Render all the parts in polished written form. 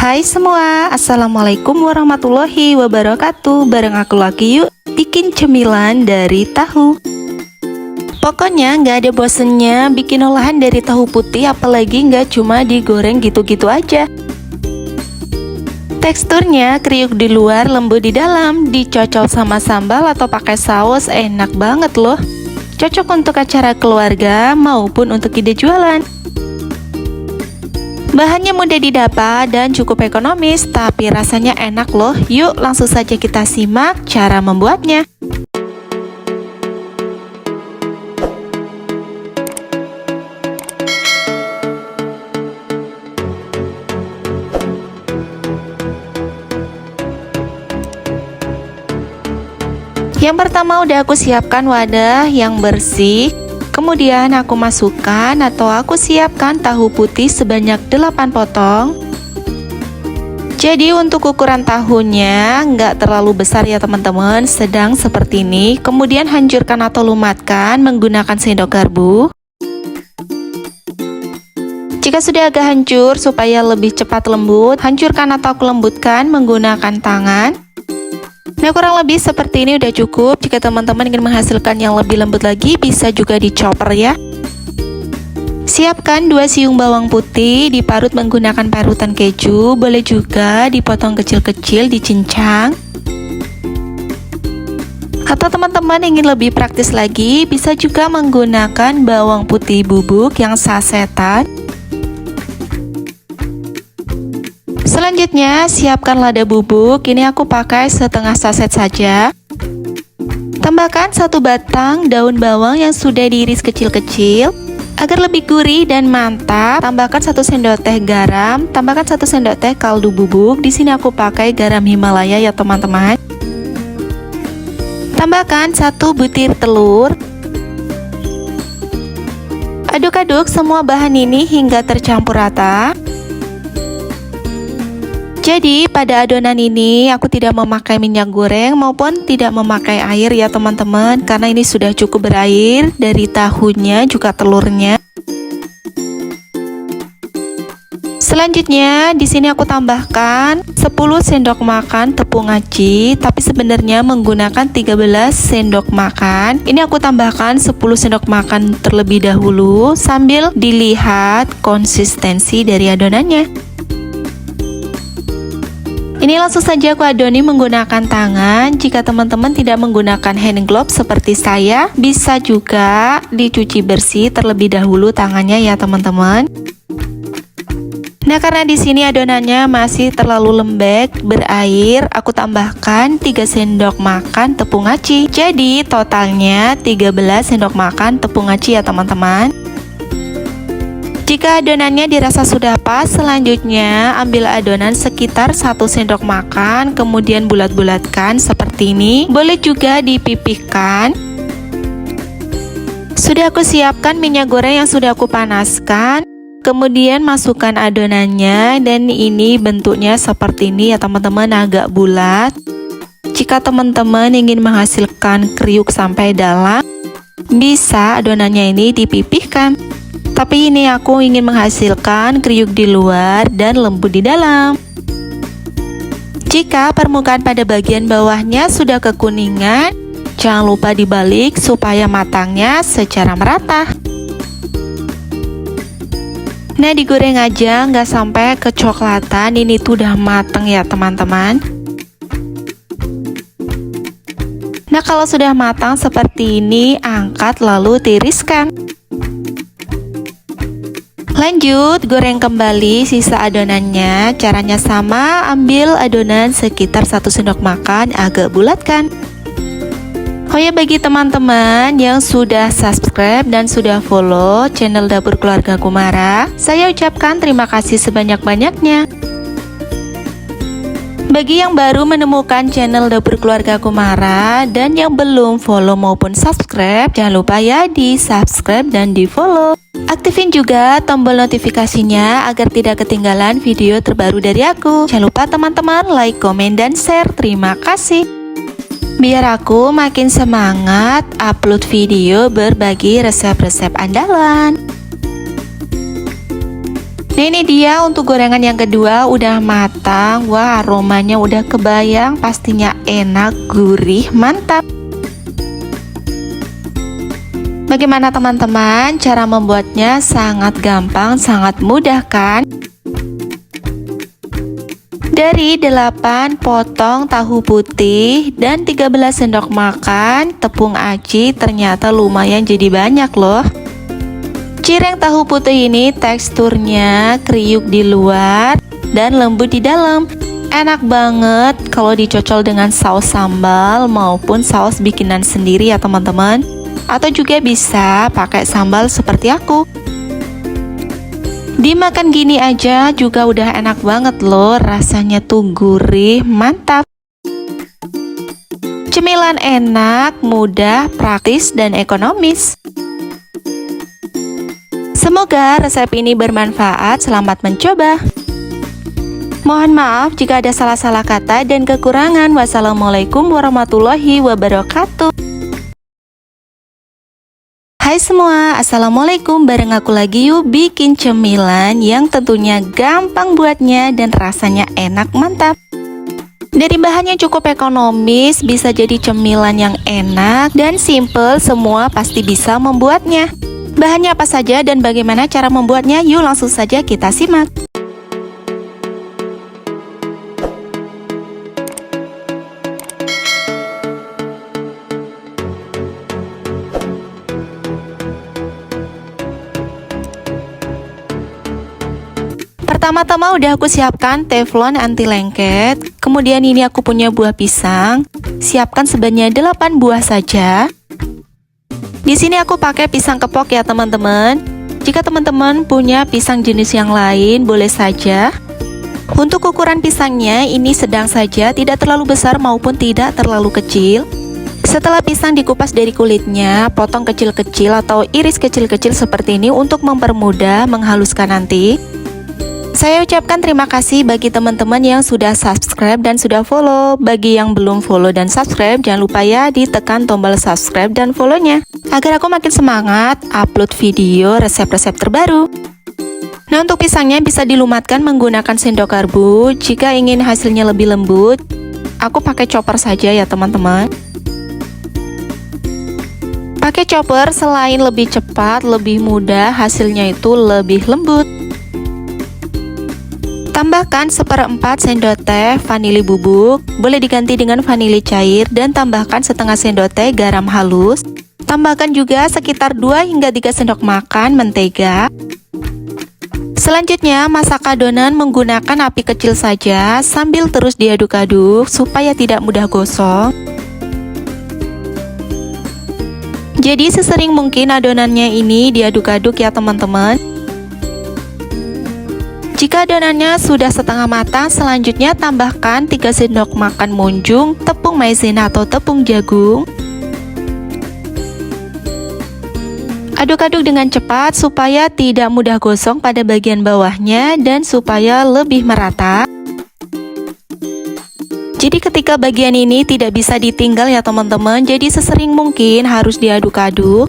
Hai semua, Assalamualaikum warahmatullahi wabarakatuh. Bareng aku lagi yuk bikin cemilan dari tahu. Pokoknya nggak ada bosennya bikin olahan dari tahu putih, apalagi nggak cuma digoreng gitu-gitu aja. Teksturnya kriuk di luar, lembut di dalam, dicocol sama sambal atau pakai saus, enak banget loh. Cocok untuk acara keluarga maupun untuk ide jualan. Bahannya mudah didapat dan cukup ekonomis, tapi rasanya enak loh. Yuk langsung saja kita simak cara membuatnya. Yang pertama udah aku siapkan wadah yang bersih. Kemudian aku masukkan atau aku siapkan tahu putih sebanyak 8 potong. Jadi untuk ukuran tahunya nggak terlalu besar ya teman-teman, sedang seperti ini. Kemudian hancurkan atau lumatkan menggunakan sendok garpu. Jika sudah agak hancur supaya lebih cepat lembut, hancurkan atau lembutkan menggunakan tangan. Nah, kurang lebih seperti ini udah cukup. Jika teman-teman ingin menghasilkan yang lebih lembut lagi, bisa juga di-chopper ya. Siapkan 2 siung bawang putih, diparut menggunakan parutan keju. Boleh juga dipotong kecil-kecil, dicincang. Atau teman-teman ingin lebih praktis lagi, bisa juga menggunakan bawang putih bubuk yang sasetan. Selanjutnya, siapkan lada bubuk. Ini aku pakai setengah saset saja. Tambahkan 1 batang daun bawang yang sudah diiris kecil-kecil. Agar lebih gurih dan mantap, tambahkan 1 sendok teh garam, tambahkan 1 sendok teh kaldu bubuk. Di sini aku pakai garam Himalaya ya teman-teman. Tambahkan 1 butir telur. Aduk-aduk semua bahan ini hingga tercampur rata. Jadi pada adonan ini aku tidak memakai minyak goreng maupun tidak memakai air ya teman-teman, karena ini sudah cukup berair dari tahunya juga telurnya. Selanjutnya di sini aku tambahkan 10 sendok makan tepung aci, tapi sebenarnya menggunakan 13 sendok makan. Ini aku tambahkan 10 sendok makan terlebih dahulu sambil dilihat konsistensi dari adonannya. Ini langsung saja aku adoni menggunakan tangan. Jika teman-teman tidak menggunakan hand glove seperti saya, bisa juga dicuci bersih terlebih dahulu tangannya ya teman-teman. Nah, karena di sini adonannya masih terlalu lembek berair, aku tambahkan 3 sendok makan tepung aci. Jadi totalnya 13 sendok makan tepung aci ya teman-teman. Jika adonannya dirasa sudah pas, selanjutnya ambil adonan sekitar 1 sendok makan, kemudian bulat-bulatkan seperti ini. Boleh juga dipipihkan. Sudah aku siapkan minyak goreng yang sudah aku panaskan. Kemudian masukkan adonannya, dan ini bentuknya seperti ini ya teman-teman, agak bulat. Jika teman-teman ingin menghasilkan kriuk sampai dalam, bisa adonannya ini dipipihkan. Tapi ini aku ingin menghasilkan kriuk di luar dan lembut di dalam. Jika permukaan pada bagian bawahnya sudah kekuningan, jangan lupa dibalik supaya matangnya secara merata. Nah, digoreng aja nggak sampai kecoklatan. Ini tuh udah mateng ya teman-teman. Nah, kalau sudah matang seperti ini, angkat lalu tiriskan. Lanjut, goreng kembali sisa adonannya. Caranya sama, ambil adonan sekitar 1 sendok makan, agak bulatkan. Oh ya, bagi teman-teman yang sudah subscribe dan sudah follow channel Dapur Keluarga Kumara, saya ucapkan terima kasih sebanyak-banyaknya. Bagi yang baru menemukan channel Dapur Keluarga Kumara dan yang belum follow maupun subscribe, jangan lupa ya di subscribe dan di follow. Aktifin juga tombol notifikasinya agar tidak ketinggalan video terbaru dari aku. Jangan lupa teman-teman like, komen, dan share. Terima kasih. Biar aku makin semangat upload video berbagi resep-resep andalan. Nah, ini dia untuk gorengan yang kedua udah matang. Wah, aromanya udah kebayang, pastinya enak, gurih, mantap. Bagaimana teman-teman? Cara membuatnya sangat gampang, sangat mudah kan? Dari 8 potong tahu putih dan 13 sendok makan tepung aci, ternyata lumayan jadi banyak loh. Cireng tahu putih ini teksturnya kriuk di luar dan lembut di dalam. Enak banget kalau dicocol dengan saus sambal maupun saus bikinan sendiri ya teman-teman. Atau juga bisa pakai sambal seperti aku. Dimakan gini aja juga udah enak banget loh. Rasanya tuh gurih, mantap. Cemilan enak, mudah, praktis, dan ekonomis. Semoga resep ini bermanfaat, selamat mencoba. Mohon maaf jika ada salah-salah kata dan kekurangan. Wassalamualaikum warahmatullahi wabarakatuh. Hai semua, assalamualaikum. Bareng aku lagi yuk bikin cemilan yang tentunya gampang buatnya dan rasanya enak mantap. Dari bahannya cukup ekonomis, bisa jadi cemilan yang enak dan simple, semua pasti bisa membuatnya. Bahannya apa saja dan bagaimana cara membuatnya? Yuk langsung saja kita simak. Pertama-tama udah aku siapkan teflon anti lengket. Kemudian ini aku punya buah pisang. Siapkan sebanyak 8 buah saja. Di sini aku pakai pisang kepok ya teman-teman. Jika teman-teman punya pisang jenis yang lain, boleh saja. Untuk ukuran pisangnya ini sedang saja, tidak terlalu besar maupun tidak terlalu kecil. Setelah pisang dikupas dari kulitnya, potong kecil-kecil atau iris kecil-kecil seperti ini untuk mempermudah menghaluskan nanti. Saya ucapkan terima kasih bagi teman-teman yang sudah subscribe dan sudah follow. Bagi yang belum follow dan subscribe, jangan lupa ya ditekan tombol subscribe dan follow-nya, agar aku makin semangat upload video resep-resep terbaru. Nah, untuk pisangnya bisa dilumatkan menggunakan sendok garpu. Jika ingin hasilnya lebih lembut, aku pakai chopper saja ya teman-teman. Pakai chopper selain lebih cepat, lebih mudah, hasilnya itu lebih lembut. Tambahkan 1/4 sendok teh vanili bubuk, boleh diganti dengan vanili cair, dan tambahkan setengah sendok teh garam halus. Tambahkan juga sekitar 2 hingga 3 sendok makan mentega. Selanjutnya, masak adonan menggunakan api kecil saja sambil terus diaduk-aduk supaya tidak mudah gosong. Jadi sesering mungkin adonannya ini diaduk-aduk ya teman-teman. Jika adonannya sudah setengah matang, selanjutnya tambahkan 3 sendok makan munjung tepung maizena atau tepung jagung. Aduk-aduk dengan cepat supaya tidak mudah gosong pada bagian bawahnya dan supaya lebih merata. Jadi ketika bagian ini tidak bisa ditinggal ya teman-teman, jadi sesering mungkin harus diaduk-aduk.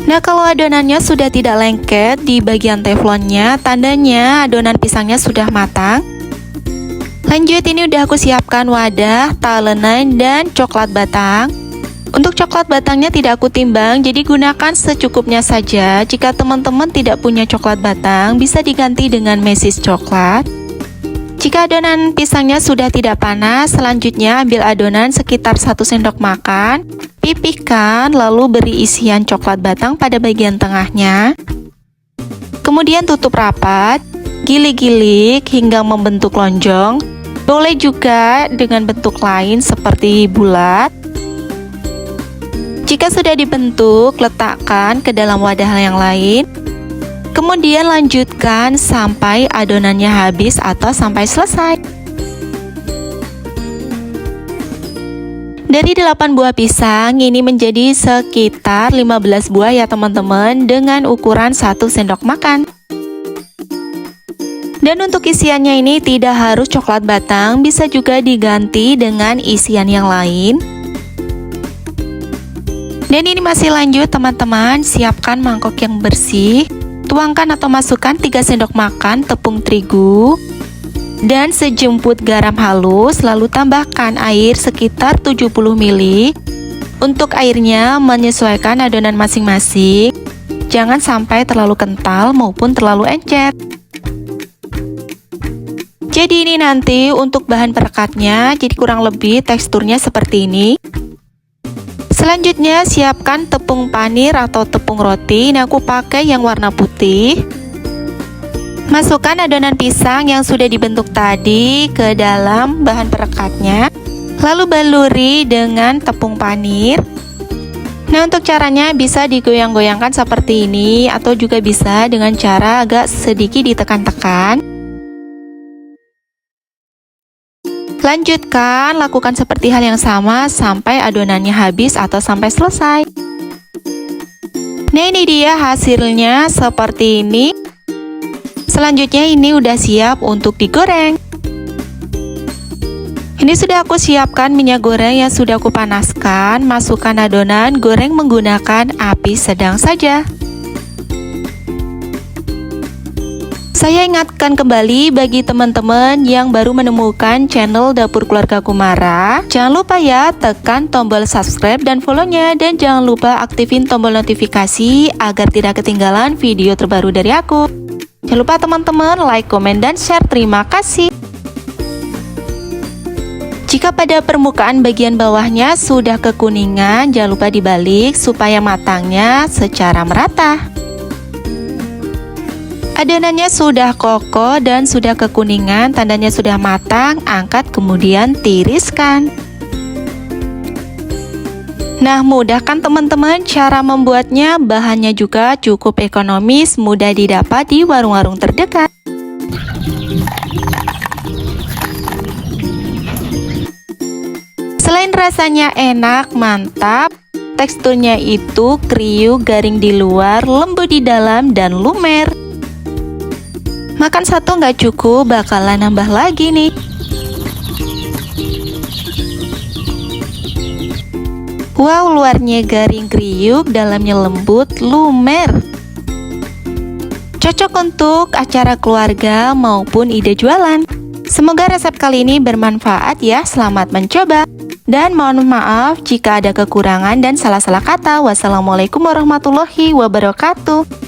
Nah, kalau adonannya sudah tidak lengket di bagian teflonnya, tandanya adonan pisangnya sudah matang. Lanjut, ini udah aku siapkan wadah, talenan, dan coklat batang. Untuk coklat batangnya tidak aku timbang, jadi gunakan secukupnya saja. Jika teman-teman tidak punya coklat batang, bisa diganti dengan mesis coklat. Jika adonan pisangnya sudah tidak panas, selanjutnya ambil adonan sekitar 1 sendok makan, pipihkan, lalu beri isian coklat batang pada bagian tengahnya. Kemudian tutup rapat, gilik-gilik hingga membentuk lonjong. Boleh juga dengan bentuk lain seperti bulat. Jika sudah dibentuk, letakkan ke dalam wadah yang lain. Kemudian lanjutkan sampai adonannya habis atau sampai selesai. Dari 8 buah pisang, ini menjadi sekitar 15 buah ya teman-teman, dengan ukuran 1 sendok makan. Dan untuk isiannya ini tidak harus coklat batang, bisa juga diganti dengan isian yang lain. Dan ini masih lanjut teman-teman, siapkan mangkok yang bersih. Tuangkan atau masukkan 3 sendok makan tepung terigu dan sejumput garam halus, lalu tambahkan air sekitar 70 ml. Untuk airnya menyesuaikan adonan masing-masing. Jangan sampai terlalu kental maupun terlalu encer. Jadi ini nanti untuk bahan perekatnya, jadi kurang lebih teksturnya seperti ini. Selanjutnya siapkan tepung panir atau tepung roti. Ini aku pakai yang warna putih. Masukkan adonan pisang yang sudah dibentuk tadi ke dalam bahan perekatnya. Lalu baluri dengan tepung panir. Nah, untuk caranya bisa digoyang-goyangkan seperti ini atau juga bisa dengan cara agak sedikit ditekan-tekan. Lanjutkan, lakukan seperti hal yang sama sampai adonannya habis atau sampai selesai. Nah, ini dia hasilnya seperti ini. Selanjutnya ini udah siap untuk digoreng. Ini sudah aku siapkan minyak goreng yang sudah aku panaskan. Masukkan adonan, goreng menggunakan api sedang saja. Saya ingatkan kembali bagi teman-teman yang baru menemukan channel Dapur Keluarga Kumara, jangan lupa ya tekan tombol subscribe dan follow-nya, dan jangan lupa aktifin tombol notifikasi agar tidak ketinggalan video terbaru dari aku. Jangan lupa teman-teman like, komen, dan share. Terima kasih. Jika pada permukaan bagian bawahnya sudah kekuningan, jangan lupa dibalik supaya matangnya secara merata. Adonannya sudah kokoh dan sudah kekuningan, tandanya sudah matang, angkat kemudian tiriskan. Nah, mudah kan teman-teman cara membuatnya, bahannya juga cukup ekonomis, mudah didapat di warung-warung terdekat. Selain rasanya enak, mantap, teksturnya itu kriuk, garing di luar, lembut di dalam, dan lumer. Makan satu nggak cukup, bakalan nambah lagi nih. Wow, luarnya garing kriuk, dalamnya lembut, lumer. Cocok untuk acara keluarga maupun ide jualan. Semoga resep kali ini bermanfaat ya, selamat mencoba. Dan mohon maaf jika ada kekurangan dan salah-salah kata. Wassalamualaikum warahmatullahi wabarakatuh.